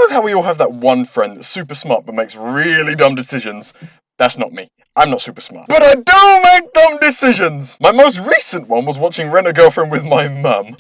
know how we all have that one friend that's super smart but makes really dumb decisions? That's not me. I'm not super smart. But I do make dumb decisions! My most recent one was watching Rent a Girlfriend with my mum.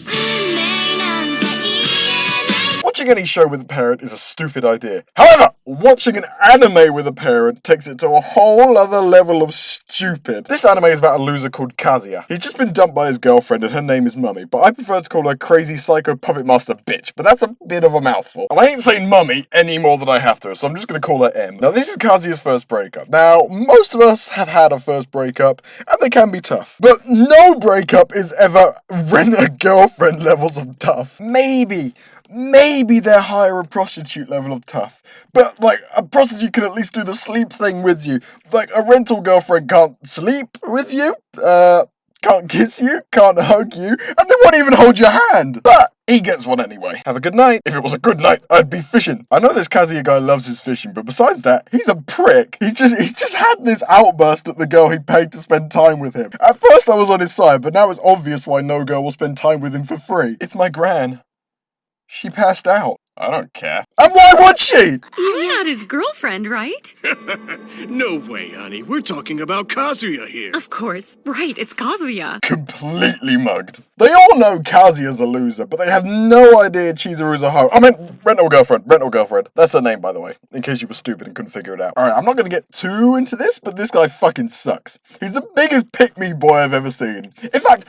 Watching any show with a parent is a stupid idea. However, watching an anime with a parent takes it to a whole other level of stupid. This anime is about a loser called Kazuya. He's just been dumped by his girlfriend and her name is Mummy, but I prefer to call her crazy psycho puppet master bitch, but that's a bit of a mouthful. And I ain't saying Mummy any more than I have to, so I'm just gonna call her M. Now this is Kazuya's first breakup. Now, most of us have had a first breakup, and they can be tough. But no breakup is ever Rent a Girlfriend levels of tough. Maybe they're higher a prostitute level of tough. But, like, a prostitute can at least do the sleep thing with you. Like, a rental girlfriend can't sleep with you, can't kiss you, can't hug you, and they won't even hold your hand. But he gets one anyway. Have a good night. If it was a good night, I'd be fishing. I know this Kazuya guy loves his fishing, but besides that, he's a prick. He's just had this outburst at the girl he paid to spend time with him. At first I was on his side, but now it's obvious why no girl will spend time with him for free. It's my gran. She passed out. I don't care. And why would she? You're not his girlfriend, right? No way, honey. We're talking about Kazuya here. Of course. Right, it's Kazuya. Completely mugged. They all know Kazuya's a loser, but they have no idea Chizuru's a hoe. I meant rental girlfriend. That's her name, by the way, in case you were stupid and couldn't figure it out. Alright, I'm not gonna get too into this, but this guy fucking sucks. He's the biggest pick-me boy I've ever seen. In fact,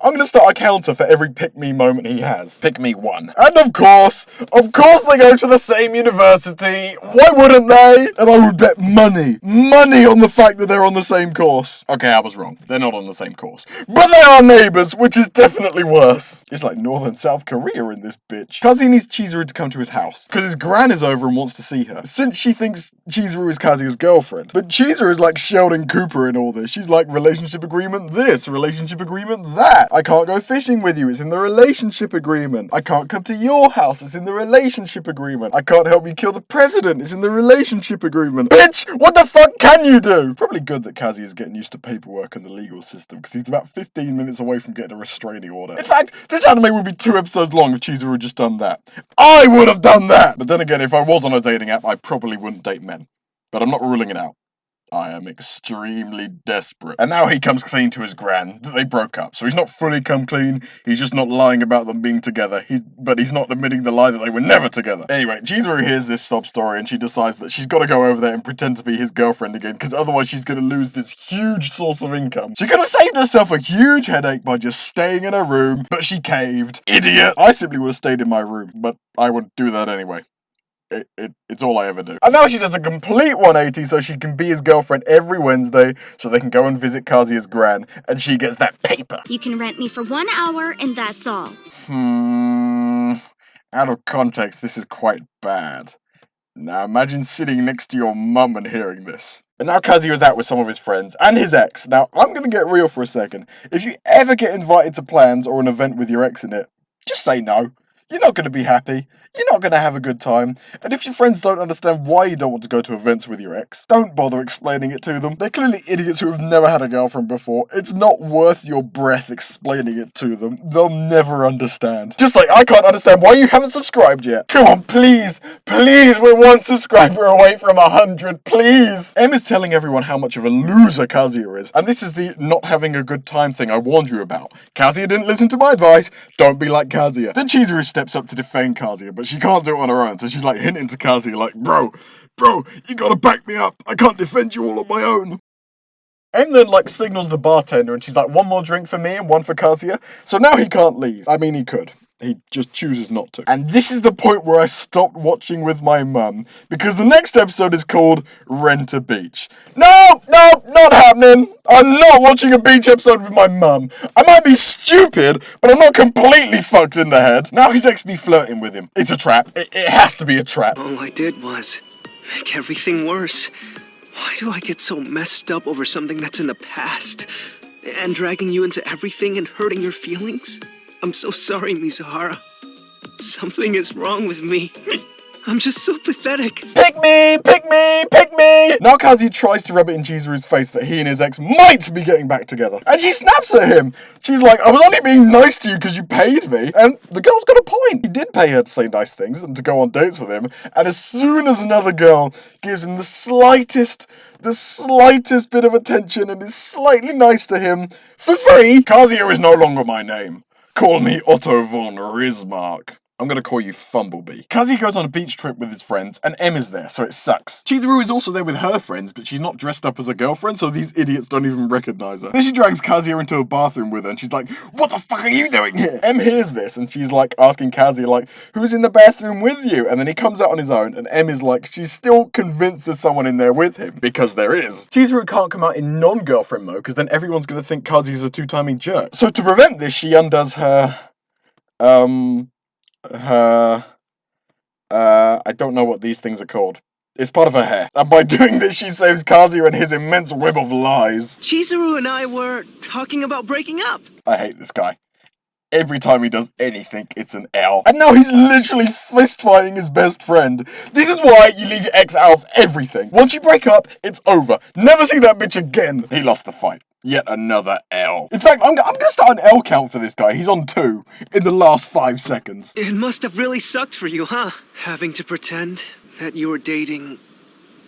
I'm gonna start a counter for every pick-me moment he has. Pick me one. And of course they go to the same university. Why wouldn't they? And I would bet money on the fact that they're on the same course. Okay, I was wrong. They're not on the same course. But they are neighbours, which is definitely worse. It's like North and South Korea in this bitch. Kazi needs Chizuru to come to his house, because his gran is over and wants to see her, since she thinks Chizuru is Kazuya's girlfriend. But Chizuru is like Sheldon Cooper in all this. She's like, relationship agreement this, relationship agreement that. I can't go fishing with you, it's in the relationship agreement. I can't come to your house, it's in the relationship agreement. I can't help you kill the president, it's in the relationship agreement. Bitch, what the fuck can you do? Probably good that Kazuya is getting used to paperwork and the legal system, because he's about 15 minutes away from getting a restraining order. In fact, this anime would be 2 episodes long if Chizuru had just done that. I would have done that! But then again, if I was on a dating app, I probably wouldn't date men. But I'm not ruling it out. I am extremely desperate. And now he comes clean to his gran that they broke up. So he's not fully come clean, he's just not lying about them being together. But he's not admitting the lie that they were never together. Anyway, Chizuru hears this sob story and she decides that she's got to go over there and pretend to be his girlfriend again, because otherwise she's going to lose this huge source of income. She could have saved herself a huge headache by just staying in her room, but she caved. Idiot! I simply would have stayed in my room, but I would do that anyway. It's all I ever do. And now she does a complete 180 so she can be his girlfriend every Wednesday so they can go and visit Kazuya's gran and she gets that paper. You can rent me for 1 hour and that's all. Out of context, this is quite bad. Now imagine sitting next to your mum and hearing this. And now Kazuya's out with some of his friends and his ex. Now I'm gonna get real for a second. If you ever get invited to plans or an event with your ex in it, just say no. You're not going to be happy, you're not going to have a good time, and if your friends don't understand why you don't want to go to events with your ex, don't bother explaining it to them. They're clearly idiots who have never had a girlfriend before. It's not worth your breath explaining it to them. They'll never understand. Just like I can't understand why you haven't subscribed yet. Come on, please, we're 1 subscriber away from 100, please. Em is telling everyone how much of a loser Kazuya is, and this is the not having a good time thing I warned you about. Kazuya didn't listen to my advice, don't be like Kazuya. Then Chizuru steps up to defend Kazuya, but she can't do it on her own, so she's like hinting to Kazuya like, bro, you gotta back me up, I can't defend you all on my own. Em then like signals the bartender and she's like, 1 more drink for me and 1 for Kazuya, so now he can't leave. I mean, he could. He just chooses not to. And this is the point where I stopped watching with my mum, because the next episode is called Rent a Beach. No, not happening. I'm not watching a beach episode with my mum. I might be stupid, but I'm not completely fucked in the head. Now his ex be flirting with him. It's a trap. It has to be a trap. All I did was make everything worse. Why do I get so messed up over something that's in the past? And dragging you into everything and hurting your feelings? I'm so sorry, Mizuhara. Something is wrong with me. I'm just so pathetic. Pick me! Pick me! Pick me! Now Kazuya tries to rub it in Chizuru's face that he and his ex might be getting back together. And she snaps at him. She's like, I was only being nice to you because you paid me. And the girl's got a point. He did pay her to say nice things and to go on dates with him. And as soon as another girl gives him the slightest bit of attention and is slightly nice to him for free, Kazuya is no longer my name. Call me Otto von Rismark. I'm gonna call you Fumblebee. Kazuya goes on a beach trip with his friends, and Em is there, so it sucks. Chizuru is also there with her friends, but she's not dressed up as a girlfriend, so these idiots don't even recognize her. Then she drags Kazuya into a bathroom with her, and she's like, what the fuck are you doing here? Em hears this, and she's like, asking Kazuya, like, who's in the bathroom with you? And then he comes out on his own, and Em is like, she's still convinced there's someone in there with him, because there is. Chizuru can't come out in non-girlfriend mode, because then everyone's gonna think Kazuya's a two-timing jerk. So to prevent this, she undoes her, I don't know what these things are called. It's part of her hair. And by doing this, she saves Kazuya and his immense web of lies. Chizuru and I were talking about breaking up. I hate this guy. Every time he does anything, it's an L. And now he's literally fist-fighting his best friend. This is why you leave your ex out of everything. Once you break up, it's over. Never see that bitch again. He lost the fight. Yet another L. In fact, I'm gonna start an L count for this guy. He's on 2 in the last 5 seconds. It must have really sucked for you, huh? Having to pretend that you were dating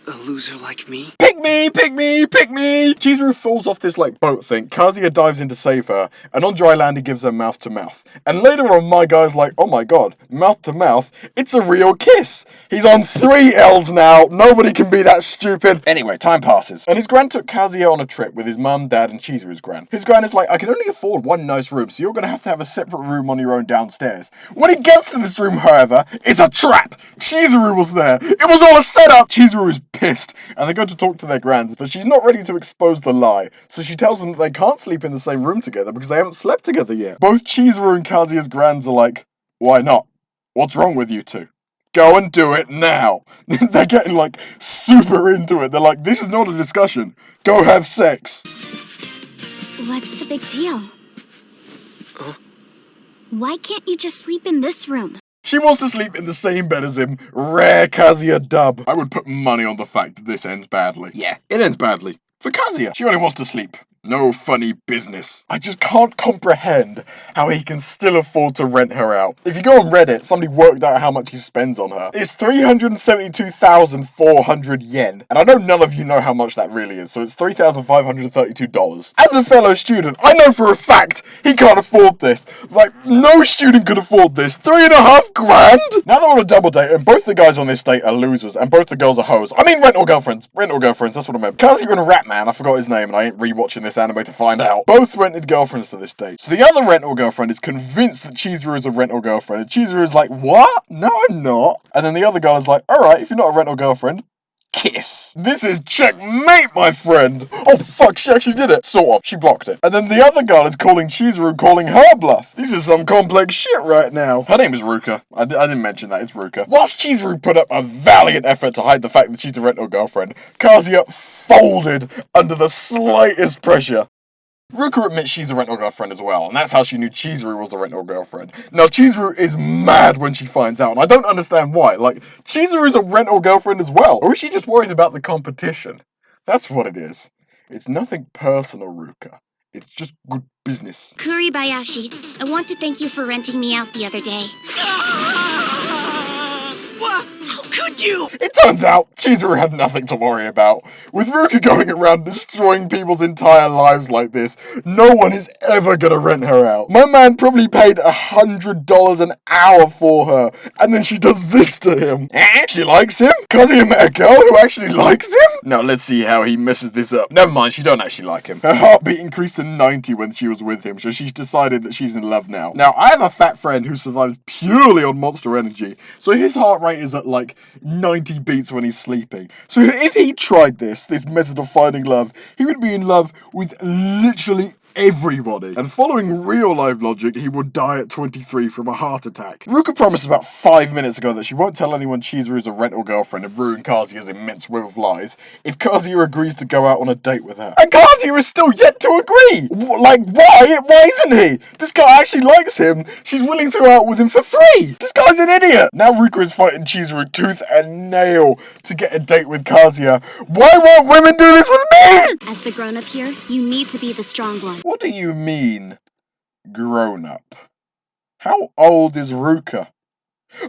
a loser like me. Pick me! Pick me! Pick me! Chizuru falls off this, like, boat thing. Kazuya dives in to save her, and on dry land he gives her mouth to mouth. And later on, my guy's like, oh my god, mouth to mouth, it's a real kiss! He's on 3 L's now, nobody can be that stupid. Anyway, time passes. And his gran took Kazuya on a trip with his mum, dad, and Chizuru's gran. His gran is like, I can only afford 1 nice room, so you're gonna have a separate room on your own downstairs. When he gets to this room, however, it's a trap! Chizuru was there! It was all a setup! Chizuru is pissed, and they go to talk to their grans, but she's not ready to expose the lie, so she tells them that they can't sleep in the same room together because they haven't slept together yet. Both Chizuru and Kazuya's grans are like, why not? What's wrong with you two? Go and do it now! They're getting, like, super into it. They're like, this is not a discussion. Go have sex. What's the big deal? Why can't you just sleep in this room? She wants to sleep in the same bed as him. Rare Kazuya dub. I would put money on the fact that this ends badly. Yeah, it ends badly. For Kazuya, she only wants to sleep. No funny business. I just can't comprehend how he can still afford to rent her out. If you go on Reddit, somebody worked out how much he spends on her. It's 372,400 yen. And I know none of you know how much that really is, so it's $3,532. As a fellow student, I know for a fact he can't afford this. Like, no student could afford this. 3.5 grand? Now they're on a double date, and both the guys on this date are losers, and both the girls are hoes. I mean rental girlfriends. Rental girlfriends, that's what I meant. Kazuya and Ratman, I forgot his name, and I ain't rewatching this anime to find out. Both rented girlfriends for this date. So the other rental girlfriend is convinced that Chizuru is a rental girlfriend, and Chizuru is like, what? No, I'm not. And then the other girl is like, alright, if you're not a rental girlfriend, kiss. This is checkmate, my friend. Oh fuck, she actually did it. Sort of. She blocked it. And then the other girl is calling Chizuru, calling her bluff. This is some complex shit right now. Her name is Ruka. I didn't mention that. It's Ruka. Whilst Chizuru put up a valiant effort to hide the fact that she's a rental girlfriend, Kazuya folded under the slightest pressure. Ruka admits she's a rental girlfriend as well, and that's how she knew Chizuru was the rental girlfriend. Now, Chizuru is mad when she finds out, and I don't understand why. Like, Chizuru's a rental girlfriend as well. Or is she just worried about the competition? That's what it is. It's nothing personal, Ruka. It's just good business. Kuribayashi, I want to thank you for renting me out the other day. What? How could you? It turns out Chizuru had nothing to worry about. With Ruka going around destroying people's entire lives like this, no one is ever gonna rent her out. My man probably paid $100 an hour for her, and then she does this to him. She likes him? Kazuya met a girl who actually likes him? Now let's see how he messes this up. Never mind, she don't actually like him. Her heartbeat increased to 90 when she was with him, so she's decided that she's in love now. Now, I have a fat friend who survives purely on Monster Energy, so his heart rate is at like 90 beats when he's sleeping. So if he tried this method of finding love, he would be in love with literally everybody. And following real life logic, he would die at 23 from a heart attack. Ruka promised about 5 minutes ago that she won't tell anyone Chizuru's a rental girlfriend and ruin Kazuya's immense web of lies if Kazuya agrees to go out on a date with her. And Kazuya is still yet to agree! Like, why? Why isn't he? This guy actually likes him. She's willing to go out with him for free! This guy's an idiot! Now Ruka is fighting Chizuru tooth and nail to get a date with Kazuya. Why won't women do this with me? As the grown-up here, you need to be the strong one. What do you mean, grown up? How old is Ruka?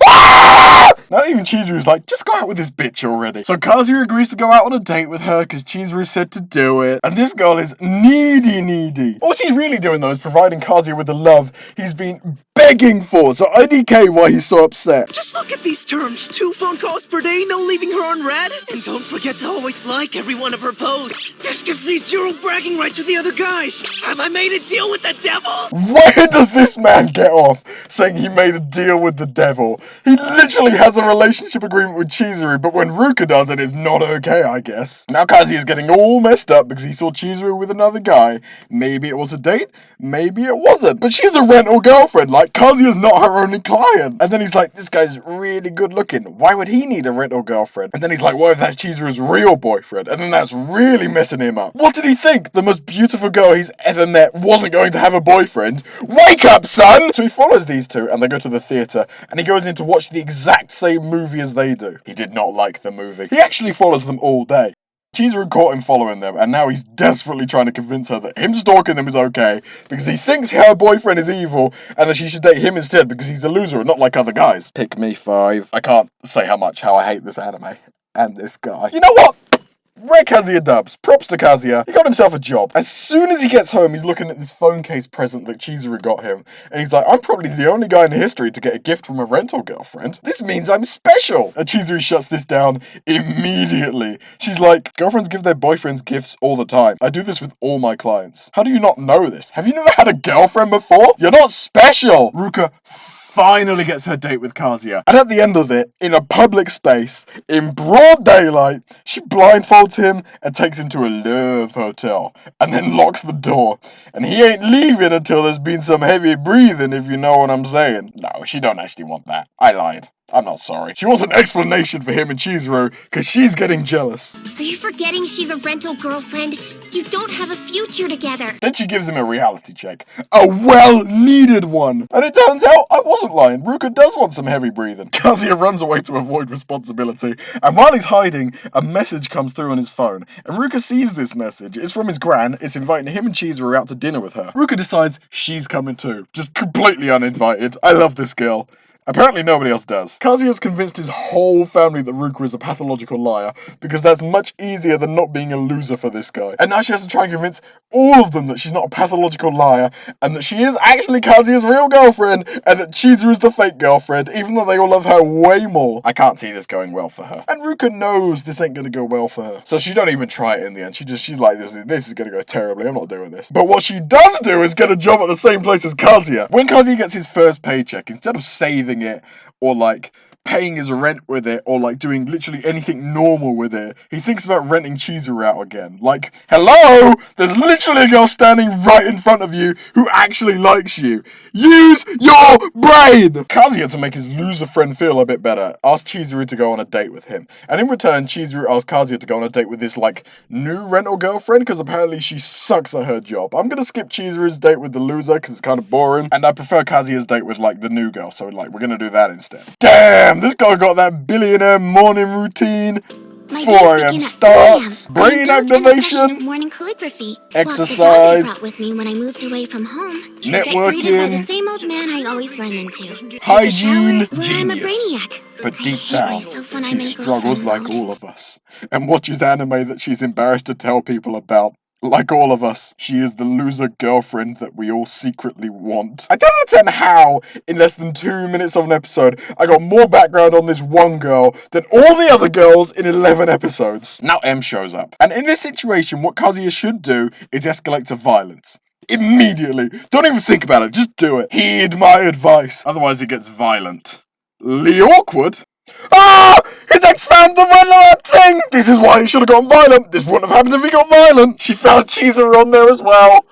Ah! Not even Chizuru's like, just go out with this bitch already. So Kazuya agrees to go out on a date with her because Chizuru said to do it. And this girl is needy. All she's really doing though is providing Kazuya with the love he's been begging for. So IDK why he's so upset. Just look at these terms. 2 phone calls per day, no leaving her on red. And don't forget to always like every one of her posts. This gives me 0 bragging rights with the other guys. Have I made a deal with the devil? Where does this man get off saying he made a deal with the devil? He literally has a relationship agreement with Chizuru, but when Ruka does it, it's not okay, I guess. Now Kazuya's getting all messed up because he saw Chizuru with another guy. Maybe it was a date, maybe it wasn't. But she's a rental girlfriend, like Kazuya's not her only client. And then he's like, this guy's really good looking. Why would he need a rental girlfriend? And then he's like, what if that's Chizuru's real boyfriend? And then that's really messing him up. What did he think? The most beautiful girl he's ever met wasn't going to have a boyfriend? Wake up, son! So he follows these two and they go to the theatre and he goes in to watch the exact same movie as they do. He did not like the movie. He actually follows them all day. Chizuru caught him following them, and now he's desperately trying to convince her that him stalking them is okay, because he thinks her boyfriend is evil, and that she should date him instead because he's the loser and not like other guys. Pick me 5. I can't say how I hate this anime. And this guy. You know what? Rare Kazuya dubs. Props to Kazuya. He got himself a job. As soon as he gets home, he's looking at this phone case present that Chizuru got him. And he's like, I'm probably the only guy in history to get a gift from a rental girlfriend. This means I'm special. And Chizuru shuts this down immediately. She's like, girlfriends give their boyfriends gifts all the time. I do this with all my clients. How do you not know this? Have you never had a girlfriend before? You're not special. Ruka finally gets her date with Kazuya. And at the end of it, in a public space, in broad daylight, she blindfolds him and takes him to a love hotel. And then locks the door. And he ain't leaving until there's been some heavy breathing, if you know what I'm saying. No, she don't actually want that. I lied. I'm not sorry. She wants an explanation for him and Chizuru, because she's getting jealous. Are you forgetting she's a rental girlfriend? You don't have a future together. Then she gives him a reality check. A well-needed one. And it turns out I wasn't lying. Ruka does want some heavy breathing. Kazuya runs away to avoid responsibility. And while he's hiding, a message comes through on his phone. And Ruka sees this message. It's from his gran. It's inviting him and Chizuru out to dinner with her. Ruka decides she's coming too. Just completely uninvited. I love this girl. Apparently nobody else does. Kazuya's convinced his whole family that Ruka is a pathological liar, because that's much easier than not being a loser for this guy. And now she has to try and convince all of them that she's not a pathological liar, and that she is actually Kazuya's real girlfriend, and that Chizuru is the fake girlfriend, even though they all love her way more. I can't see this going well for her. And Ruka knows this ain't gonna go well for her. So she don't even try it in the end. She's like, this is gonna go terribly, I'm not doing this. But what she does do is get a job at the same place as Kazuya. When Kazuya gets his first paycheck, instead of saving it, or like paying his rent with it, or like doing literally anything normal with it, he thinks about renting Chizuru out again. Like, hello, there's literally a girl standing right in front of you who actually likes you. Use your brain! Kazuya, to make his loser friend feel a bit better, asks Chizuru to go on a date with him. And in return, Chizuru asks Kazuya to go on a date with this like new rental girlfriend, because apparently she sucks at her job. I'm gonna skip Chizuru's date with the loser because it's kind of boring, and I prefer Kazuya's date with like the new girl, so like we're gonna do that instead. Damn, this guy got that billionaire morning routine. 4 a.m. starts, brain activation, morning calligraphy, exercise, brought with me when I moved away from home. networking, Get greeted by the same old man I always run into. hygiene, Where I'm a genius. brainiac. But I deep hate down, myself when I'm she in struggles girlfriend like mode. all of us, and watches anime that she's embarrassed to tell people about. Like all of us, she is the loser girlfriend that we all secretly want. I don't understand how, in less than 2 minutes of an episode, I got more background on this one girl than all the other girls in 11 episodes. Now M shows up. And in this situation, what Kazuya should do is escalate to violence. Immediately. Don't even think about it, just do it. Heed my advice. Otherwise it gets violent. Awkward? Ah! His ex found the red thing! This is why he should have gotten violent. This wouldn't have happened if he got violent. She found Chizuru on there as well.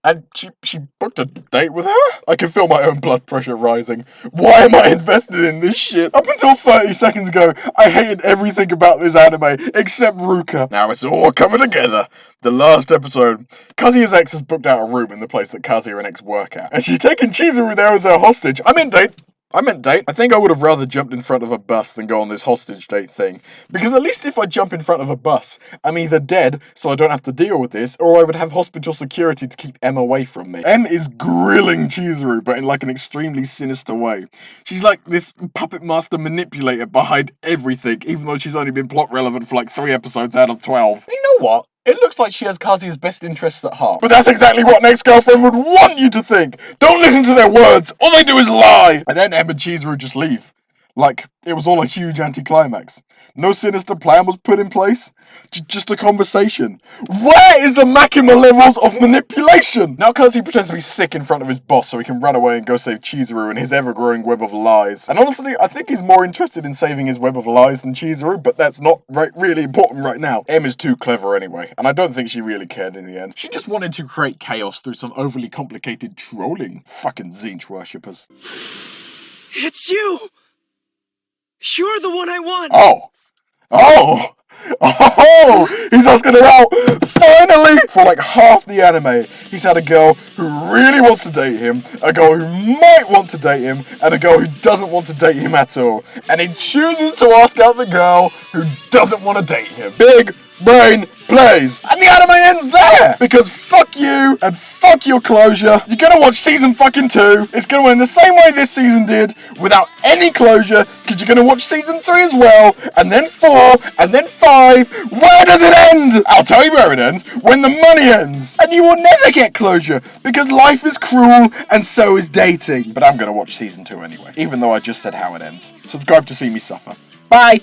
And she booked a date with her? I can feel my own blood pressure rising. Why am I invested in this shit? Up until 30 seconds ago, I hated everything about this anime except Ruka. Now it's all coming together. The last episode, Kazuya's ex has booked out a room in the place that Kazuya and ex work at, and she's taking Chizuru there as her hostage. I meant date. I think I would have rather jumped in front of a bus than go on this hostage date thing. Because at least if I jump in front of a bus, I'm either dead, so I don't have to deal with this, or I would have hospital security to keep M away from me. M is grilling Chizuru, but in like an extremely sinister way. She's like this puppet master manipulator behind everything, even though she's only been plot relevant for like 3 episodes out of 12. You know what? It looks like she has Kazuya's best interests at heart. But that's exactly what an ex-girlfriend would want you to think! Don't listen to their words! All they do is lie! And then Em and Chizuru just leave. Like, it was all a huge anticlimax. No sinister plan was put in place. Just a conversation. Where is the Makima levels of manipulation? Now Kazuya pretends to be sick in front of his boss so he can run away and go save Chizuru in his ever-growing web of lies. And honestly, I think he's more interested in saving his web of lies than Chizuru, but that's not really important right now. Em is too clever anyway, and I don't think she really cared in the end. She just wanted to create chaos through some overly complicated trolling. Fucking Zinch worshippers. It's you! You're the one I want! Oh! He's asking her out! Finally! For like half the anime, he's had a girl who really wants to date him, a girl who might want to date him, and a girl who doesn't want to date him at all. And he chooses to ask out the girl who doesn't want to date him. Big brain plays. And the anime ends there! Because fuck you, and fuck your closure. You're gonna watch season fucking 2. It's gonna end the same way this season did, without any closure, because you're gonna watch season 3 as well, and then 4, and then 5. Where does it end? I'll tell you where it ends, when the money ends. And you will never get closure, because life is cruel, and so is dating. But I'm gonna watch season 2 anyway, even though I just said how it ends. Subscribe to see me suffer. Bye!